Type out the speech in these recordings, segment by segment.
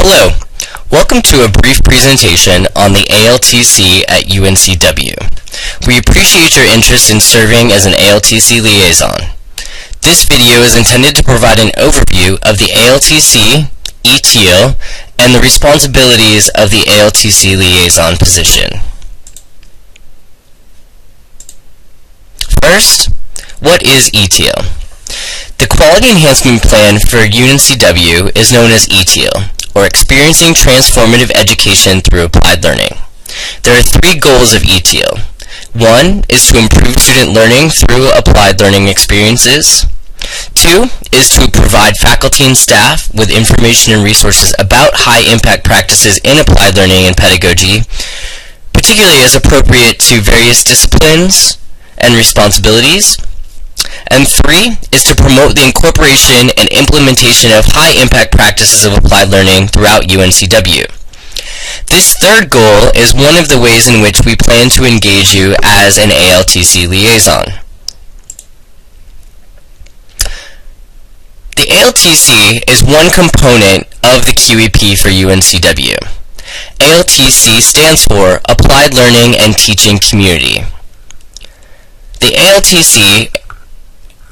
Hello, welcome to a brief presentation on the ALTC at UNCW. We appreciate your interest in serving as an ALTC liaison. This video is intended to provide an overview of the ALTC, ETL, and the responsibilities of the ALTC liaison position. First, what is ETL? The Quality Enhancement Plan for UNCW is known as ETL, or Experiencing Transformative Education Through Applied Learning. There are three goals of ETL. One is to improve student learning through applied learning experiences. Two is to provide faculty and staff with information and resources about high-impact practices in applied learning and pedagogy, particularly as appropriate to various disciplines and responsibilities. And three is to promote the incorporation and implementation of high-impact practices of applied learning throughout UNCW. This third goal is one of the ways in which we plan to engage you as an ALTC liaison. The ALTC is one component of the QEP for UNCW. ALTC stands for Applied Learning and Teaching Community. The ALTC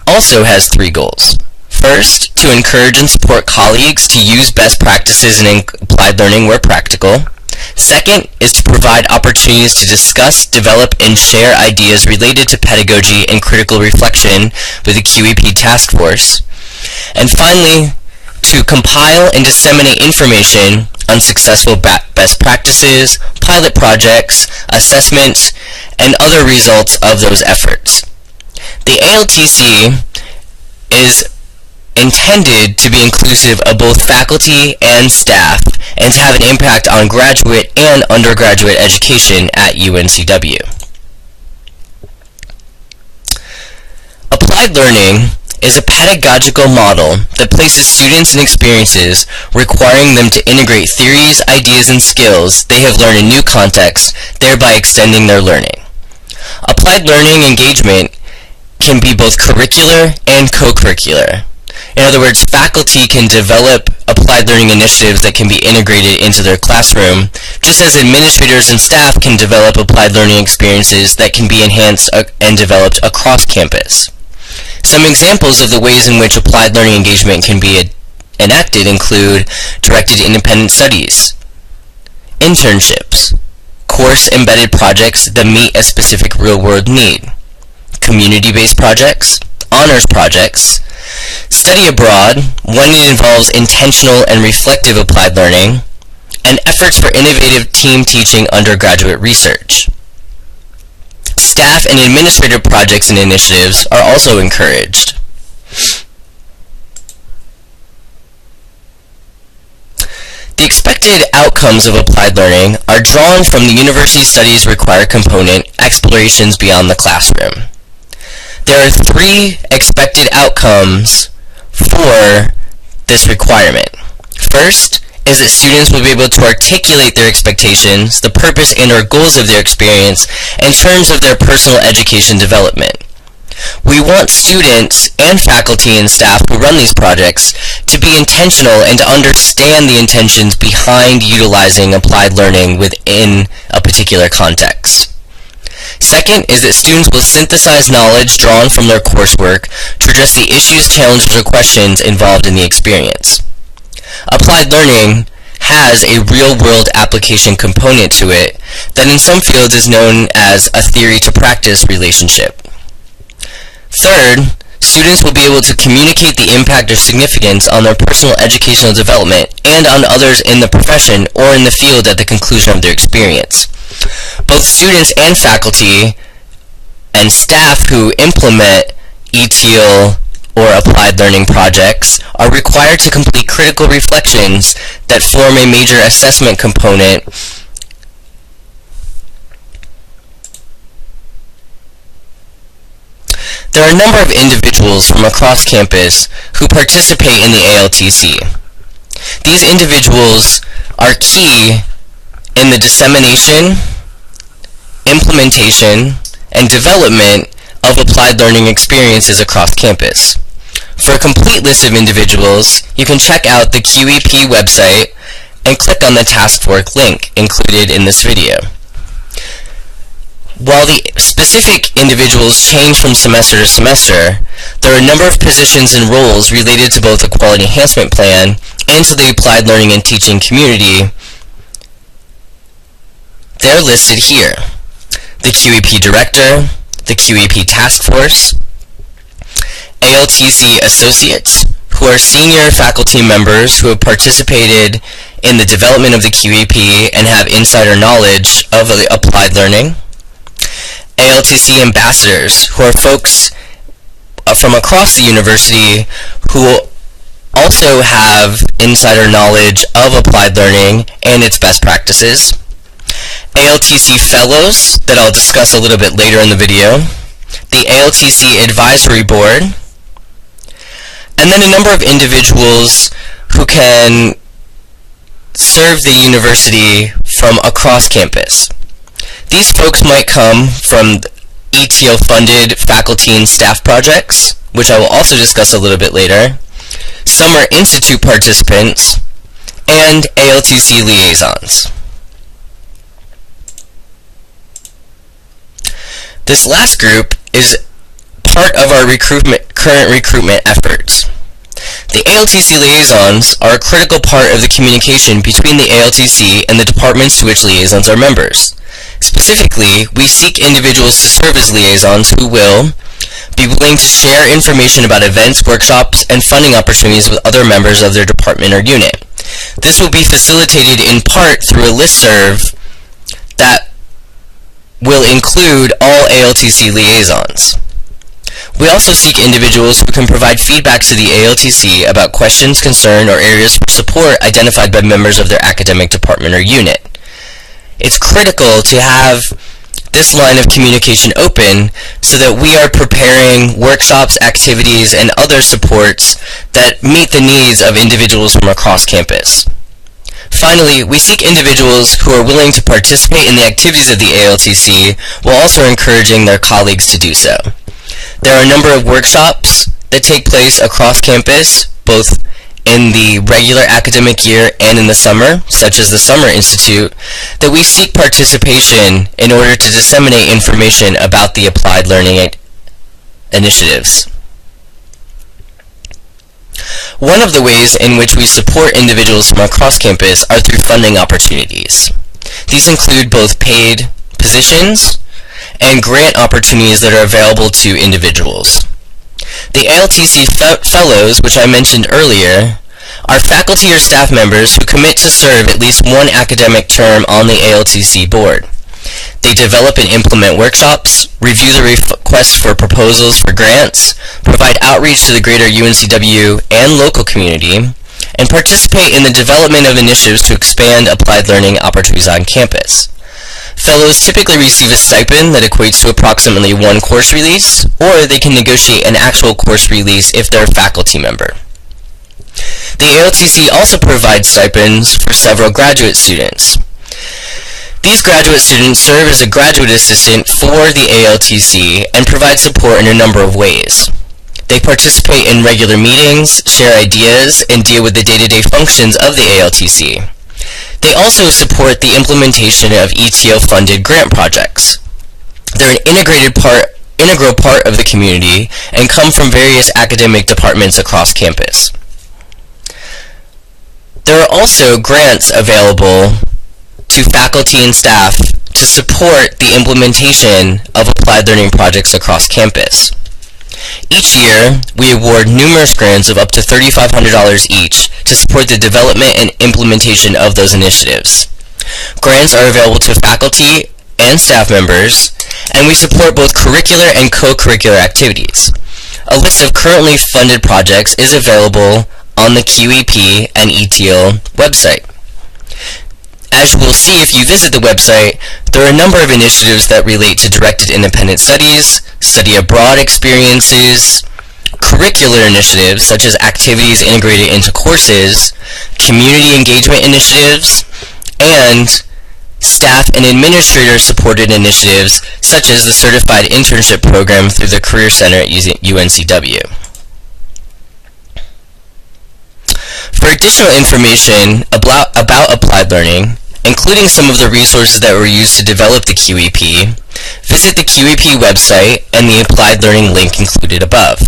also has three goals. First, to encourage and support colleagues to use best practices in applied learning where practical. Second is to provide opportunities to discuss, develop, and share ideas related to pedagogy and critical reflection with the QEP task force. And finally, to compile and disseminate information on successful best practices, pilot projects, assessments, and other results of those efforts. The ALTC is intended to be inclusive of both faculty and staff and to have an impact on graduate and undergraduate education at UNCW. Applied learning is a pedagogical model that places students in experiences requiring them to integrate theories, ideas, and skills they have learned in new contexts, thereby extending their learning. Applied learning engagement can be both curricular and co-curricular. In other words, faculty can develop applied learning initiatives that can be integrated into their classroom, just as administrators and staff can develop applied learning experiences that can be enhanced and developed across campus. Some examples of the ways in which applied learning engagement can be enacted include directed independent studies, internships, course-embedded projects that meet a specific real-world need, community-based projects, honors projects, study abroad, when it involves intentional and reflective applied learning, and efforts for innovative team teaching undergraduate research. Staff and administrative projects and initiatives are also encouraged. The expected outcomes of applied learning are drawn from the University Studies Required component, Explorations Beyond the Classroom. There are three expected outcomes for this requirement. First is that students will be able to articulate their expectations, the purpose and/or goals of their experience in terms of their personal education development. We want students and faculty and staff who run these projects to be intentional and to understand the intentions behind utilizing applied learning within a particular context. Second is that students will synthesize knowledge drawn from their coursework to address the issues, challenges, or questions involved in the experience. Applied learning has a real-world application component to it that in some fields is known as a theory-to-practice relationship. Third, students will be able to communicate the impact or significance on their personal educational development and on others in the profession or in the field at the conclusion of their experience. Both students and faculty and staff who implement ETL or applied learning projects are required to complete critical reflections that form a major assessment component There are a number of individuals from across campus who participate in the ALTC. These individuals are key in the dissemination, implementation, and development of applied learning experiences across campus. For a complete list of individuals, you can check out the QEP website and click on the task force link included in this video. While the specific individuals change from semester to semester, there are a number of positions and roles related to both the Quality Enhancement Plan and to the Applied Learning and Teaching community. They're listed here: the QEP Director, the QEP Task Force, ALTC Associates, who are senior faculty members who have participated in the development of the QEP and have insider knowledge of the applied learning, ALTC Ambassadors, who are folks from across the university who also have insider knowledge of applied learning and its best practices, ALTC Fellows, that I'll discuss a little bit later in the video, the ALTC Advisory Board, and then a number of individuals who can serve the university from across campus. These folks might come from ETO-funded faculty and staff projects, which I will also discuss a little bit later, summer institute participants, and ALTC liaisons. This last group is part of our current recruitment efforts. The ALTC liaisons are a critical part of the communication between the ALTC and the departments to which liaisons are members. Specifically, we seek individuals to serve as liaisons who will be willing to share information about events, workshops, and funding opportunities with other members of their department or unit. This will be facilitated in part through a listserv that will include all ALTC liaisons. We also seek individuals who can provide feedback to the ALTC about questions, concern, or areas for support identified by members of their academic department or unit. It's critical to have this line of communication open so that we are preparing workshops, activities, and other supports that meet the needs of individuals from across campus. Finally, we seek individuals who are willing to participate in the activities of the ALTC while also encouraging their colleagues to do so. There are a number of workshops that take place across campus, both in the regular academic year and in the summer, such as the Summer Institute, that we seek participation in order to disseminate information about the applied learning initiatives. One of the ways in which we support individuals from across campus are through funding opportunities. These include both paid positions and grant opportunities that are available to individuals. The ALTC Fellows, which I mentioned earlier, are faculty or staff members who commit to serve at least one academic term on the ALTC board. They develop and implement workshops, review the requests for proposals for grants, provide outreach to the greater UNCW and local community, and participate in the development of initiatives to expand applied learning opportunities on campus. Fellows typically receive a stipend that equates to approximately one course release, or they can negotiate an actual course release if they're a faculty member. The ALTC also provides stipends for several graduate students. These graduate students serve as a graduate assistant for the ALTC and provide support in a number of ways. They participate in regular meetings, share ideas, and deal with the day-to-day functions of the ALTC. They also support the implementation of ETO-funded grant projects. They're an integral part of the community and come from various academic departments across campus. There are also grants available to faculty and staff to support the implementation of applied learning projects across campus. Each year, we award numerous grants of up to $3,500 each to support the development and implementation of those initiatives. Grants are available to faculty and staff members, and we support both curricular and co-curricular activities. A list of currently funded projects is available on the QEP and ETL website. As you will see if you visit the website, there are a number of initiatives that relate to directed independent studies, study abroad experiences, curricular initiatives such as activities integrated into courses, community engagement initiatives, and staff and administrator supported initiatives such as the Certified Internship Program through the Career Center at UNCW. For additional information about applied learning, including some of the resources that were used to develop the QEP, visit the QEP website and the applied learning link included above.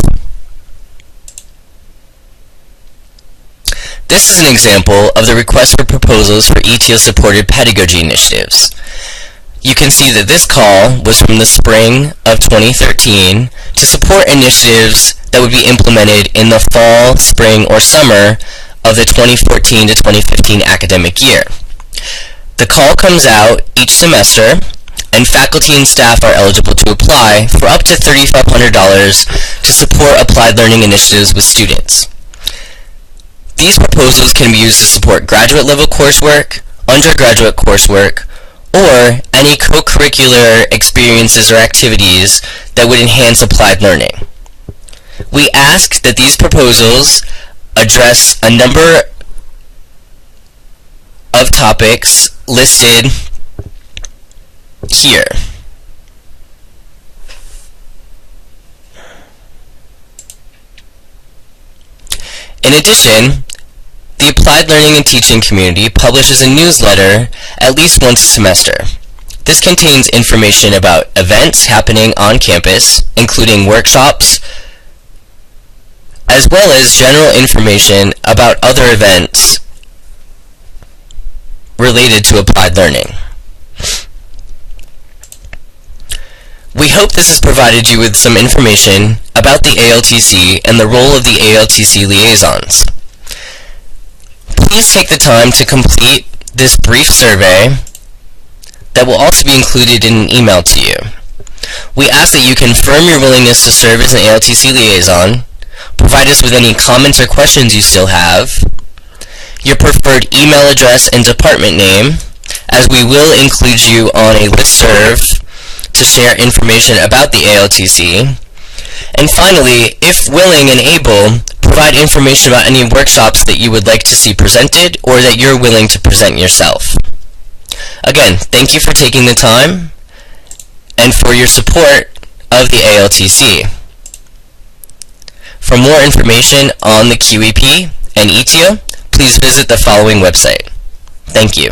This is an example of the request for proposals for ETO-supported pedagogy initiatives. You can see that this call was from the spring of 2013 to support initiatives that would be implemented in the fall, spring, or summer of the 2014 to 2015 academic year. The call comes out each semester, and faculty and staff are eligible to apply for up to $3,500 to support applied learning initiatives with students. These proposals can be used to support graduate level coursework, undergraduate coursework, or any co-curricular experiences or activities that would enhance applied learning. We ask that these proposals address a number of topics listed here. In addition, the Applied Learning and Teaching community publishes a newsletter at least once a semester. This contains information about events happening on campus, including workshops, as well as general information about other events related to applied learning. We hope this has provided you with some information about the ALTC and the role of the ALTC liaisons. Please take the time to complete this brief survey that will also be included in an email to you. We ask that you confirm your willingness to serve as an ALTC liaison, provide us with any comments or questions you still have, your preferred email address and department name, as we will include you on a listserv to share information about the ALTC, and finally, if willing and able, provide information about any workshops that you would like to see presented or that you're willing to present yourself. Again, thank you for taking the time and for your support of the ALTC. For more information on the QEP and ETO, please visit the following website. Thank you.